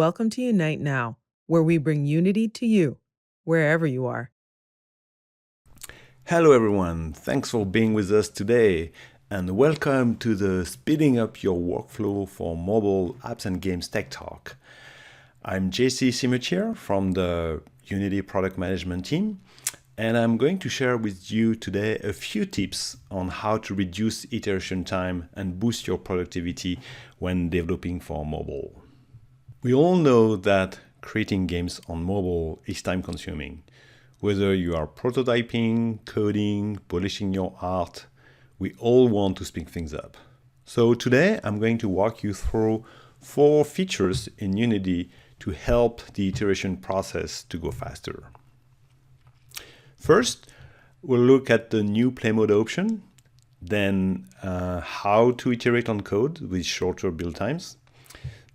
Welcome to Unite Now, where we bring unity to you, wherever you are. Hello everyone, thanks for being with us today and welcome to the Speeding Up Your Workflow for Mobile Apps and Games Tech Talk. I'm JC Cimetiere from the Unity Product Management team, and I'm going to share with you today a few tips on how to reduce iteration time and boost your productivity when developing for mobile. We all know that creating games on mobile is time consuming. Whether you are prototyping, coding, polishing your art, we all want to speed things up. So today I'm going to walk you through 4 features in Unity to help the iteration process to go faster. First, we'll look at the new play mode option, then how to iterate on code with shorter build times.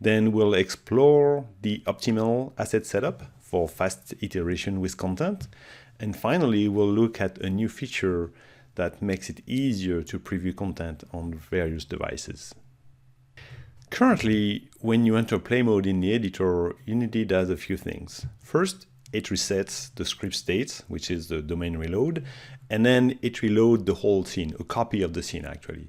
Then we'll explore the optimal asset setup for fast iteration with content. And finally, we'll look at a new feature that makes it easier to preview content on various devices. Currently, when you enter play mode in the editor, Unity does a few things. First, it resets the script state, which is the domain reload, and then it reloads the whole scene, a copy of the scene actually.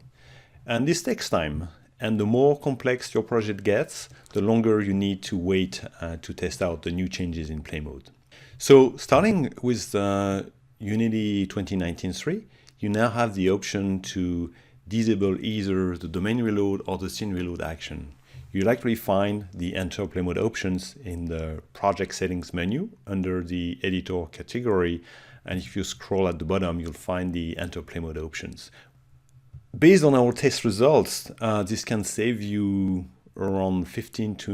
And this takes time. And the more complex your project gets, the longer you need to wait to test out the new changes in play mode. So starting with Unity 2019-3, you now have the option to disable either the domain reload or the scene reload action. You likely find the Enter Play Mode options in the Project Settings menu under the Editor category, and if you scroll at the bottom, you'll find the Enter Play Mode options. Based on our test results, this can save you around 15 to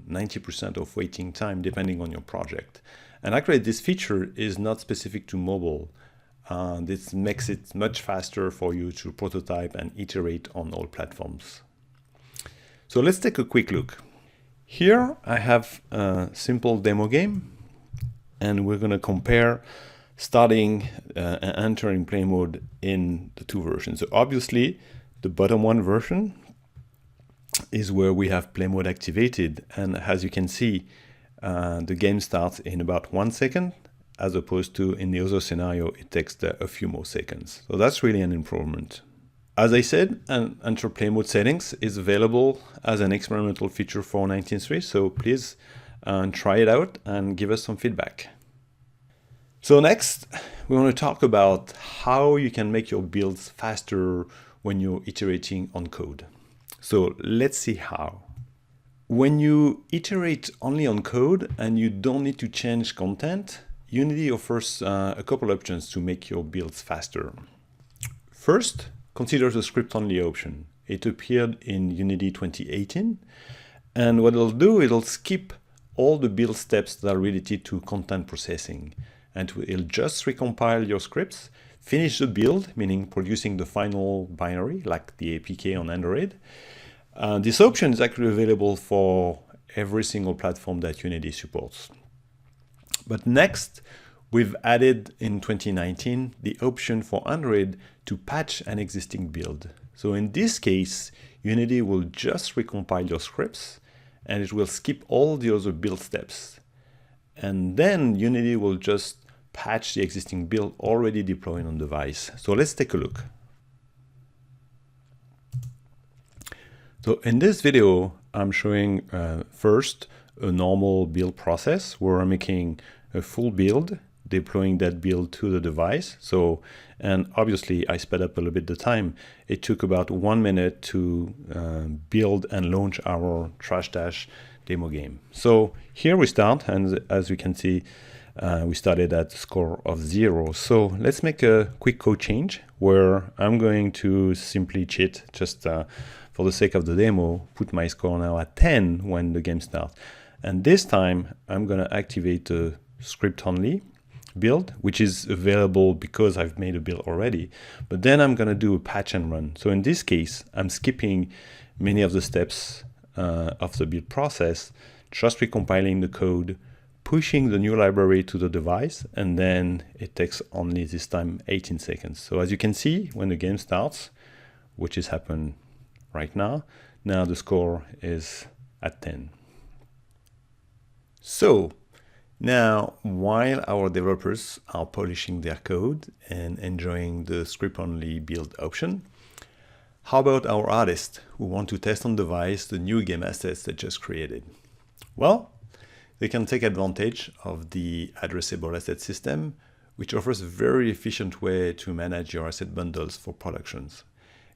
90% of waiting time depending on your project. And actually this feature is not specific to mobile. This makes it much faster for you to prototype and iterate on all platforms. So let's take a quick look. Here I have a simple demo game, and we're going to compare starting and entering play mode in the 2 versions. So obviously the bottom one version is where we have play mode activated, and as you can see the game starts in about 1 second, as opposed to in the other scenario it takes a few more seconds. So that's really an improvement. As I said, Enter Play Mode settings is available as an experimental feature for 19.3, so please try it out and give us some feedback. So next, we want to talk about how you can make your builds faster when you're iterating on code. So let's see how. When you iterate only on code and you don't need to change content, Unity offers a couple options to make your builds faster. First, consider the script-only option. It appeared in Unity 2018, and what it'll do, it'll skip all the build steps that are related to content processing. And it'll just recompile your scripts, finish the build, meaning producing the final binary, like the APK on Android. This option is actually available for every single platform that Unity supports. But next, we've added in 2019 the option for Android to patch an existing build. So in this case, Unity will just recompile your scripts, and it will skip all the other build steps. And then Unity will just patch the existing build already deployed on device. So let's take a look. So in this video, I'm showing first a normal build process where I'm making a full build, deploying that build to the device. So, and obviously I sped up a little bit the time. It took about 1 minute to build and launch our Trash Dash demo game. So here we start, and as you can see, we started at a score of 0. So let's make a quick code change where I'm going to simply cheat, just for the sake of the demo, put my score now at 10 when the game starts. And this time I'm going to activate the script only build, which is available because I've made a build already. But then I'm going to do a patch and run. So in this case, I'm skipping many of the steps of the build process, just recompiling the code, pushing the new library to the device, and then it takes only this time 18 seconds. So as you can see, when the game starts, which is happened right now the score is at 10. So now, while our developers are polishing their code and enjoying the script-only build option, how about our artists who want to test on device the new game assets they just created? Well, they can take advantage of the addressable asset system, which offers a very efficient way to manage your asset bundles for productions.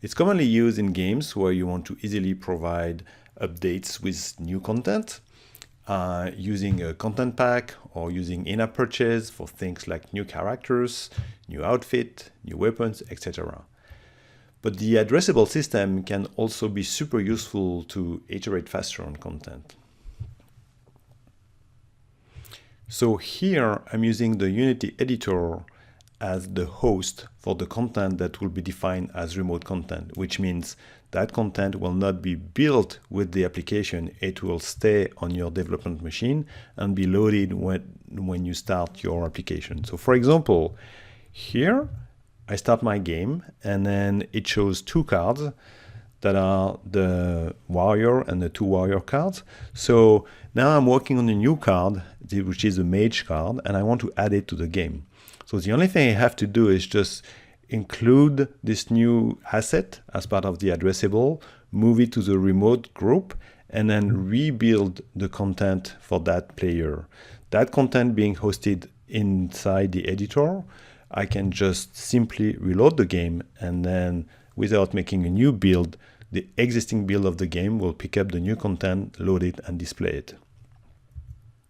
It's commonly used in games where you want to easily provide updates with new content, using a content pack or using in-app purchase for things like new characters, new outfit, new weapons, etc. But the addressable system can also be super useful to iterate faster on content. So here I'm using the Unity editor as the host for the content that will be defined as remote content, which means that content will not be built with the application. It will stay on your development machine and be loaded when you start your application. So for example, here I start my game and then it shows two cards that are the warrior and the two warrior cards. So now I'm working on a new card, which is a mage card, and I want to add it to the game. So the only thing I have to do is just include this new asset as part of the addressable, move it to the remote group, and then rebuild the content for that player. That content being hosted inside the editor, I can just simply reload the game, and then without making a new build, the existing build of the game will pick up the new content, load it, and display it.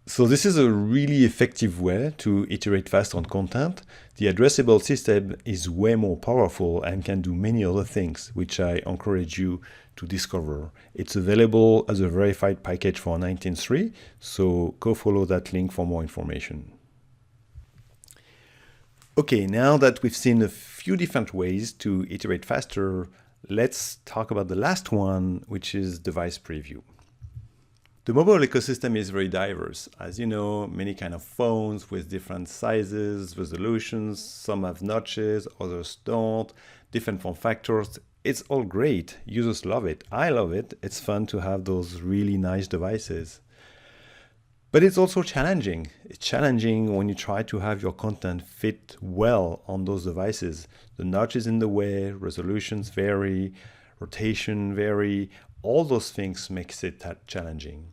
So this is a really effective way to iterate fast on content. The addressable system is way more powerful and can do many other things, which I encourage you to discover. It's available as a verified package for 19.3, so go follow that link for more information. Okay, now that we've seen a few different ways to iterate faster, let's talk about the last one, which is device preview. The mobile ecosystem is very diverse. As you know, many kind of phones with different sizes, resolutions, some have notches, others don't, different form factors. It's all great. Users love it. I love it. It's fun to have those really nice devices. But it's also challenging. It's challenging when you try to have your content fit well on those devices. The notch is in the way, resolutions vary, rotation vary. All those things makes it challenging.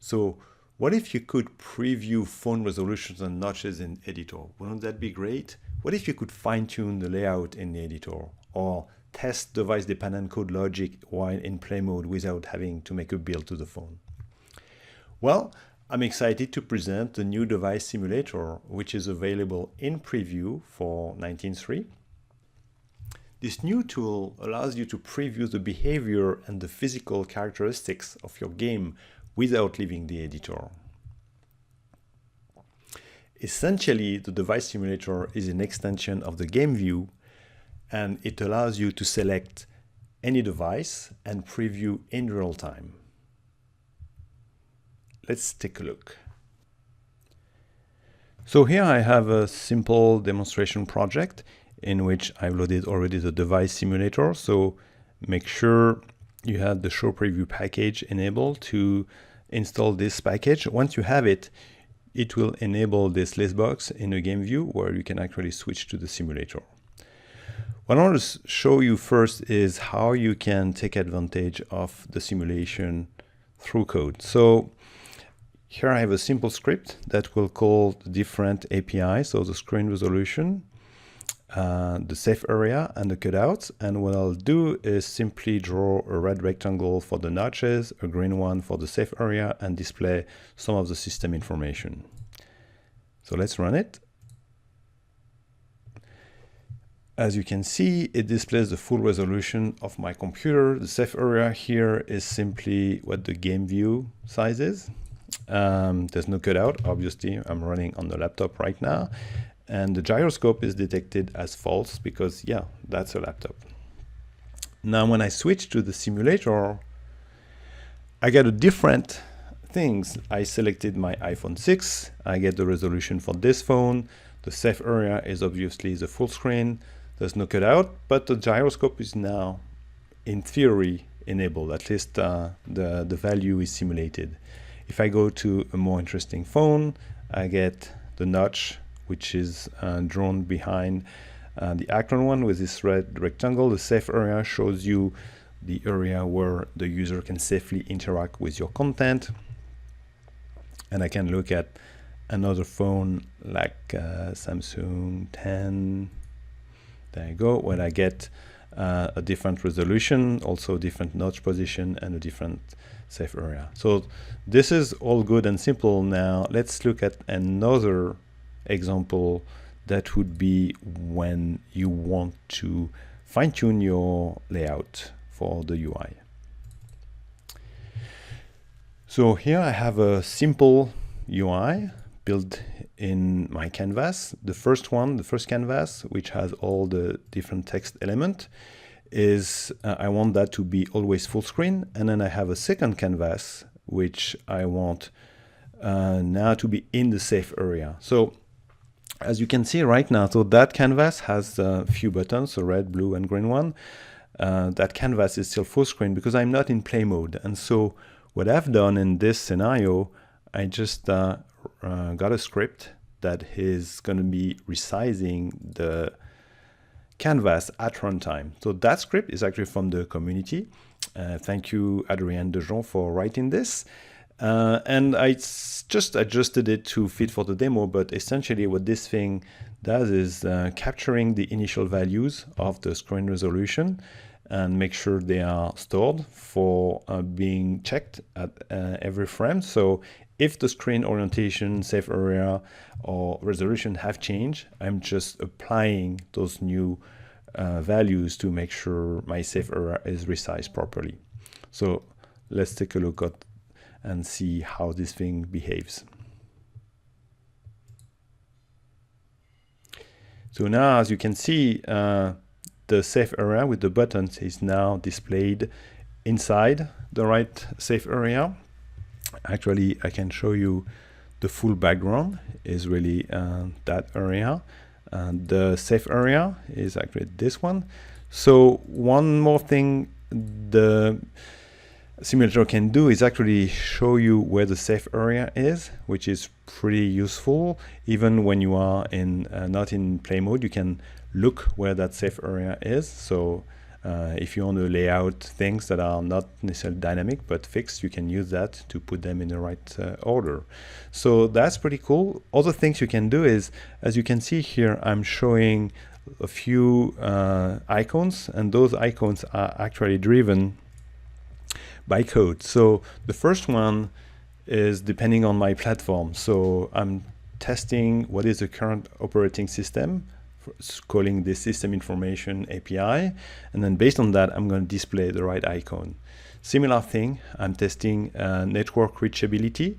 So what if you could preview phone resolutions and notches in editor? Wouldn't that be great? What if you could fine-tune the layout in the editor or test device-dependent code logic while in play mode without having to make a build to the phone? Well, I'm excited to present the new device simulator, which is available in preview for 19.3. This new tool allows you to preview the behavior and the physical characteristics of your game without leaving the editor. Essentially, the device simulator is an extension of the game view, and it allows you to select any device and preview in real time. Let's take a look. So here I have a simple demonstration project in which I've loaded already the device simulator. So make sure you have the show preview package enabled to install this package. Once you have it, it will enable this list box in a game view where you can actually switch to the simulator. What I want to show you first is how you can take advantage of the simulation through code. So here I have a simple script that will call different APIs, so the screen resolution, the safe area, and the cutouts. And what I'll do is simply draw a red rectangle for the notches, a green one for the safe area, and display some of the system information. So let's run it. As you can see, it displays the full resolution of my computer. The safe area here is simply what the game view size is. There's no cutout, obviously. I'm running on the laptop right now. And the gyroscope is detected as false because, yeah, that's a laptop. Now, when I switch to the simulator, I get a different things. I selected my iPhone 6. I get the resolution for this phone. The safe area is obviously the full screen. There's no cutout, but the gyroscope is now, in theory, enabled. At least the value is simulated. If I go to a more interesting phone, I get the notch, which is drawn behind the icon one with this red rectangle. The safe area shows you the area where the user can safely interact with your content. And I can look at another phone like Samsung 10. There you go, when I get a different resolution, also different notch position, and a different safe area. So this is all good and simple. Now let's look at another example that would be when you want to fine-tune your layout for the UI. So here I have a simple UI built in my canvas. The first canvas, which has all the different text element, is I want that to be always full screen. And then I have a second canvas, which I want now to be in the safe area. So as you can see right now, so that canvas has a few buttons, a red, blue, and green one. That canvas is still full screen because I'm not in play mode. And so what I've done in this scenario, I just got a script that is going to be resizing the canvas at runtime. So that script is actually from the community. Thank you, Adrien Dejon, for writing this. And I just adjusted it to fit for the demo, but essentially what this thing does is capturing the initial values of the screen resolution and make sure they are stored for being checked at every frame. So if the screen orientation, safe area, or resolution have changed, I'm just applying those new values to make sure my safe area is resized properly. So let's take a look at and see how this thing behaves. So now, as you can see, the safe area with the buttons is now displayed inside the right safe area. Actually, I can show you the full background is really that area. And the safe area is actually this one. So one more thing the simulator can do is actually show you where the safe area is, which is pretty useful. Even when you are in not in play mode, you can look where that safe area is. So if you want to lay out things that are not necessarily dynamic but fixed, you can use that to put them in the right order. So that's pretty cool. Other things you can do is, as you can see here, I'm showing a few icons, and those icons are actually driven by code. So the first one is depending on my platform. So I'm testing what is the current operating system, calling the system information API, and then based on that I'm going to display the right icon. Similar thing, I'm testing network reachability,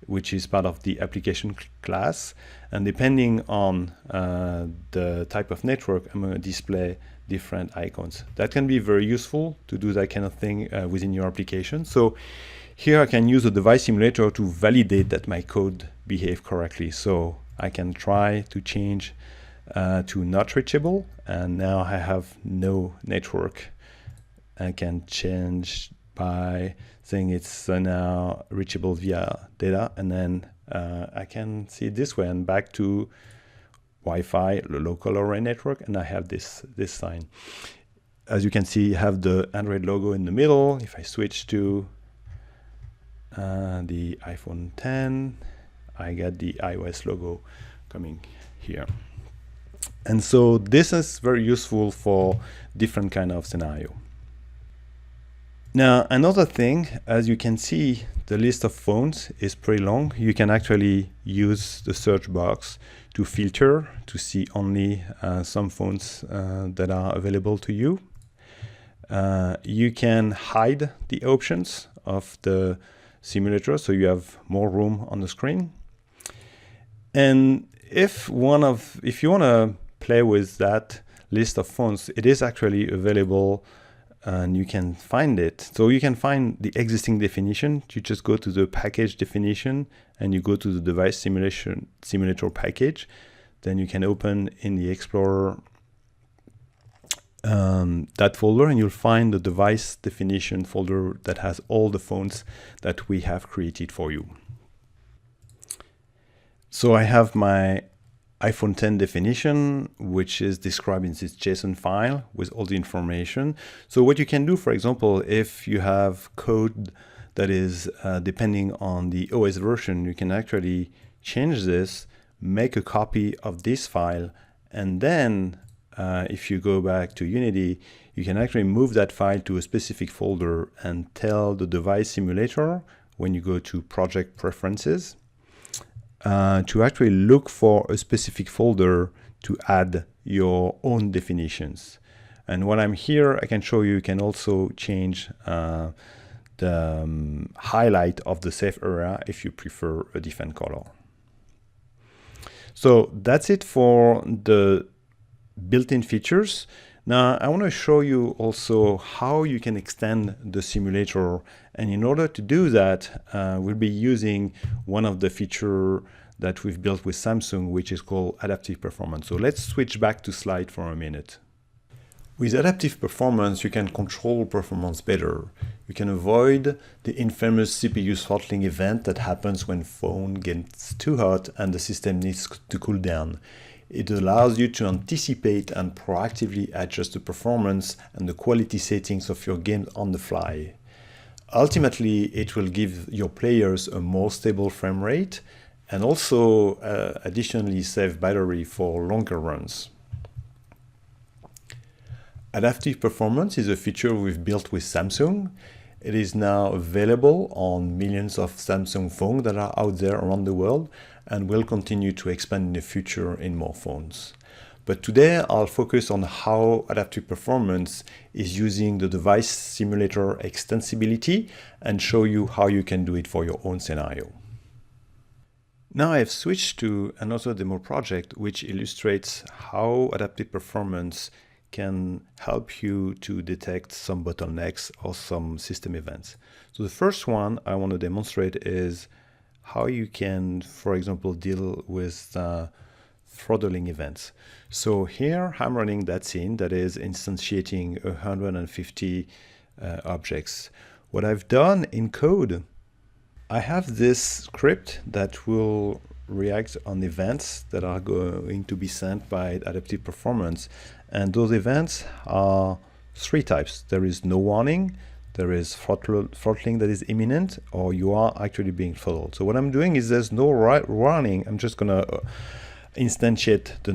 which is part of the application class, and depending on the type of network, I'm going to display different icons. That can be very useful to do that kind of thing within your application. So here I can use a device simulator to validate that my code behaves correctly. So I can try to change to not reachable, and now I have no network. I can change by saying it's now reachable via data, and then I can see it this way and back to Wi-Fi, local array network, and I have this sign. As you can see, I have the Android logo in the middle. If I switch to the iPhone 10, I get the iOS logo coming here. And so this is very useful for different kind of scenario. Now, another thing, as you can see, the list of phones is pretty long. You can actually use the search box to filter to see only some phones that are available to you. You can hide the options of the simulator so you have more room on the screen. And if you want to play with that list of phones, it is actually available and you can find it. So you can find the existing definition. You just go to the package definition and you go to the device simulator package. Then you can open in the Explorer that folder, and you'll find the device definition folder that has all the fonts that we have created for you. So I have my iPhone 10 definition, which is described in this JSON file with all the information. So what you can do, for example, if you have code that is depending on the OS version, you can actually change this, make a copy of this file, and then if you go back to Unity, you can actually move that file to a specific folder and tell the device simulator, when you go to project preferences, to actually look for a specific folder to add your own definitions. And when I'm here, I can show you can also change the highlight of the safe area if you prefer a different color. So that's it for the built-in features. Now I want to show you also how you can extend the simulator, and in order to do that we'll be using one of the features that we've built with Samsung, which is called adaptive performance. So let's switch back to slide for a minute. With adaptive performance, you can control performance better. You can avoid the infamous CPU throttling event that happens when phone gets too hot and the system needs to cool down. It allows you to anticipate and proactively adjust the performance and the quality settings of your game on the fly. Ultimately, it will give your players a more stable frame rate and also additionally save battery for longer runs. Adaptive performance is a feature we've built with Samsung. It is now available on millions of Samsung phones that are out there around the world, and will continue to expand in the future in more phones. But today I'll focus on how adaptive performance is using the device simulator extensibility and show you how you can do it for your own scenario. Now I've switched to another demo project which illustrates how adaptive performance can help you to detect some bottlenecks or some system events. So the first one I want to demonstrate is how you can, for example, deal with throttling events. So here I'm running that scene that is instantiating 150 objects. What I've done in code, I have this script that will react on events that are going to be sent by adaptive performance. And those events are three types. There is no warning, there is throttling that is imminent, or you are actually being throttled. So what I'm doing is there's no warning. I'm just gonna instantiate the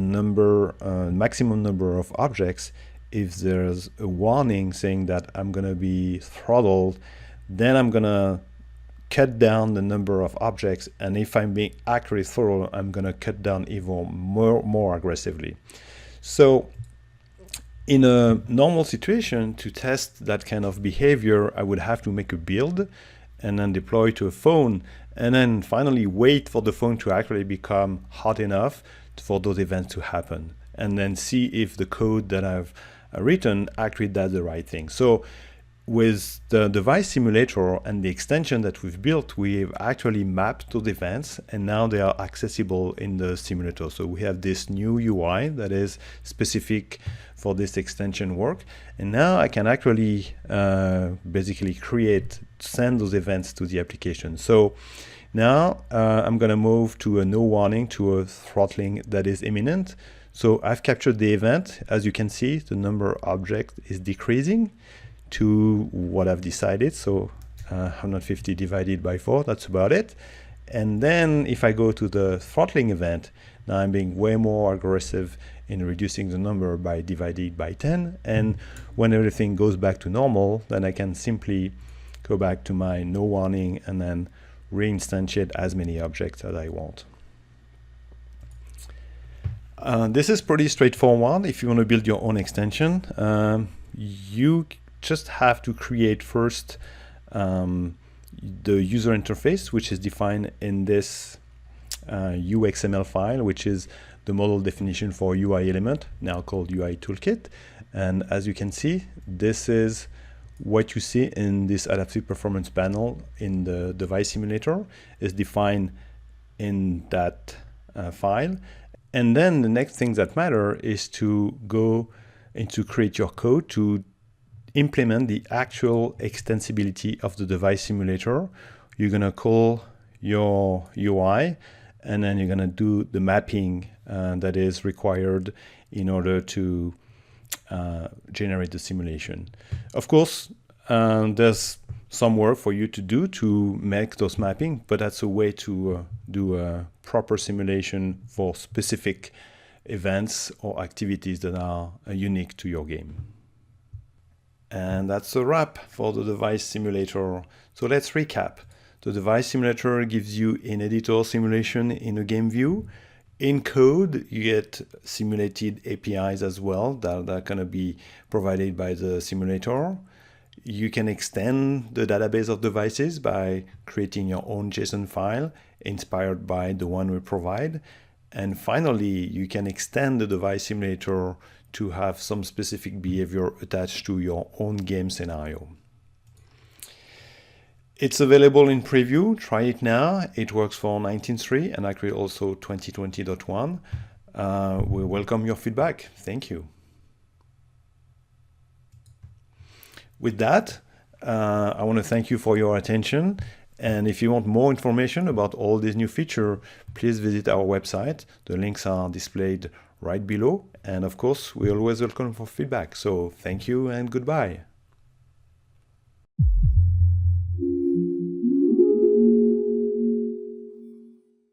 maximum number of objects. If there's a warning saying that I'm gonna be throttled, then I'm gonna cut down the number of objects, and if I'm being actually throttled, I'm gonna cut down even more aggressively. So in a normal situation, to test that kind of behavior, I would have to make a build and then deploy to a phone, and then finally wait for the phone to actually become hot enough for those events to happen, and then see if the code that I've written actually does the right thing. So with the device simulator and the extension that we've built, we've actually mapped those events, and now they are accessible in the simulator. So we have this new UI that is specific for this extension work, and now I can actually basically send those events to the application. So now I'm going to move to a no warning to a throttling that is imminent. So I've captured the event. As you can see, the number of objects is decreasing to what I've decided. So 150 divided by 4, that's about it. And then if I go to the throttling event, now I'm being way more aggressive in reducing the number by dividing by 10. And when everything goes back to normal, then I can simply go back to my no warning and then reinstantiate as many objects as I want. This is pretty straightforward. If you want to build your own extension, you just have to create first the user interface, which is defined in this UXML file, which is the model definition for UI element, now called UI toolkit. And as you can see, this is what you see in this adaptive performance panel in the device simulator is defined in that file. And then the next thing that matter is to go and to create your code to implement the actual extensibility of the device simulator. You're going to call your UI, and then you're going to do the mapping that is required in order to generate the simulation. Of course, there's some work for you to do to make those mapping, but that's a way to do a proper simulation for specific events or activities that are unique to your game. And that's a wrap for the device simulator. So let's recap. The device simulator gives you an editor simulation in a game view. In code, you get simulated APIs as well that are going to be provided by the simulator. You can extend the database of devices by creating your own JSON file inspired by the one we provide. And finally, you can extend the device simulator to have some specific behavior attached to your own game scenario. It's available in preview. Try it now. It works for 19.3 and actually also 2020.1. We welcome your feedback. Thank you. With that, I want to thank you for your attention. And if you want more information about all these new features, please visit our website. The links are displayed right below. And of course, we always welcome for feedback. So thank you and goodbye.